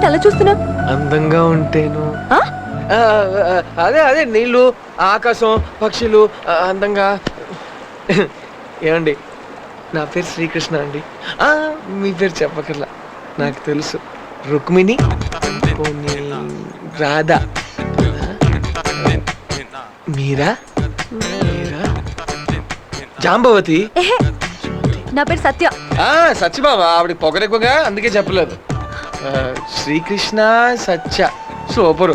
ఏంటి అలా చూస్తున్నా? అందంగా ఉంటేను అదే అదే నీళ్ళు ఆకాశం పక్షులు అందంగా. ఏమండి నా పేరు శ్రీకృష్ణ అండి. మీ పేరు చెప్పకర్లా నాకు తెలుసు. రుక్మిణి రాధా మీరా మీరా జాంబవతి. నా పేరు సత్య. సత్యబాబా ఆవిడ పొగరెక్కువగా అందుకే చెప్పలేదు. శ్రీకృష్ణ సత్య సూపరు.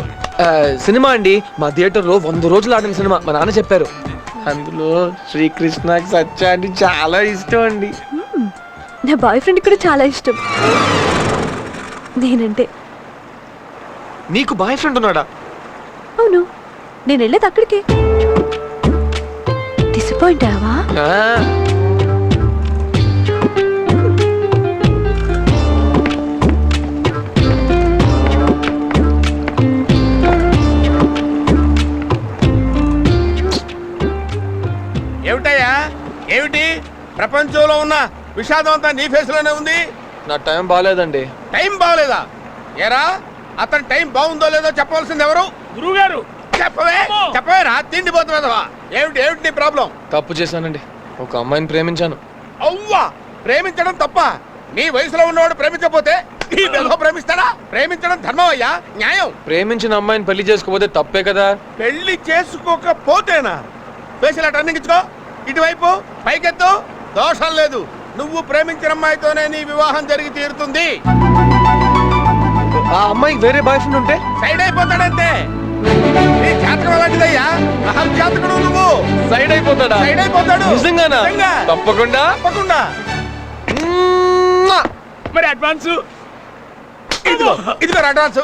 సినిమా అండి మా థియేటర్లో 100 రోజులు ఆడిన సినిమా. మా నాన్న చెప్పారు అందులో శ్రీకృష్ణ సత్య అంటే చాలా ఇష్టం అండి. నా బాయ్ ఫ్రెండ్ కూడా చాలా ఇష్టం నేనంటే. నీకు బాయ్ ఫ్రెండ్ ఉన్నాడా? అవును, నేను వెళ్ళేది అక్కడికి. డిసప్పాయింట్ అయ్యావా? ఏమిటయ్యా ఏమిటి? ప్రపంచంలో ఉన్న విషాదం అంతా నీ ఫేస్ లోనే ఉంది. నా టైం బాగాలేదండి. టైం బాగలేదా? ఏరా అతని టైం బాగుందో లేదో చెప్పవలసింది ఎవరు? గురువుగారు. చెప్పవే చెప్పవే రా తిండిపోతున్నదవా. ఏమిటి ఏమిటి నీ ప్రాబ్లం? తప్పు చేశానండి. ఒక అమ్మాయిని ప్రేమించాను. అవ్వా ప్రేమించడం తప్ప? నీ వయసులో ఉన్నవాడు ప్రేమించకపోతే ఈ విధంగా ప్రేమిస్తాడా? ప్రేమించడం ధర్మం అయ్యా, న్యాయం. ప్రేమించిన అమ్మాయిని పెళ్లి చేసుకోకపోతే తప్పే కదా. పెళ్లి చేసుకోకపోతేనా? ఫేషియల్ టర్నింగ్ ఇచ్చుకో, ఇటువైపు పైకెత్తు. దోషం లేదు, నువ్వు ప్రేమించిన అమ్మాయితోనే నీ వివాహం జరిగి తీరుతుంది. ఆ అమ్మాయికి వేరే బాయ్ ఫ్రెండ్ ఉంటే సైడ్ అయిపోతాడంతే. నీ జాతకం అలాంటిదయ్యా, అహం జాతకుడు నువ్వు. సైడ్ అయిపోతాడా? సైడ్ అయిపోతాడు. నిజంగానా? తప్పకుండా తప్పకుండా. మరి అడ్వాన్స్ ఇదిగో, ఇదిగో అడ్వాన్స్.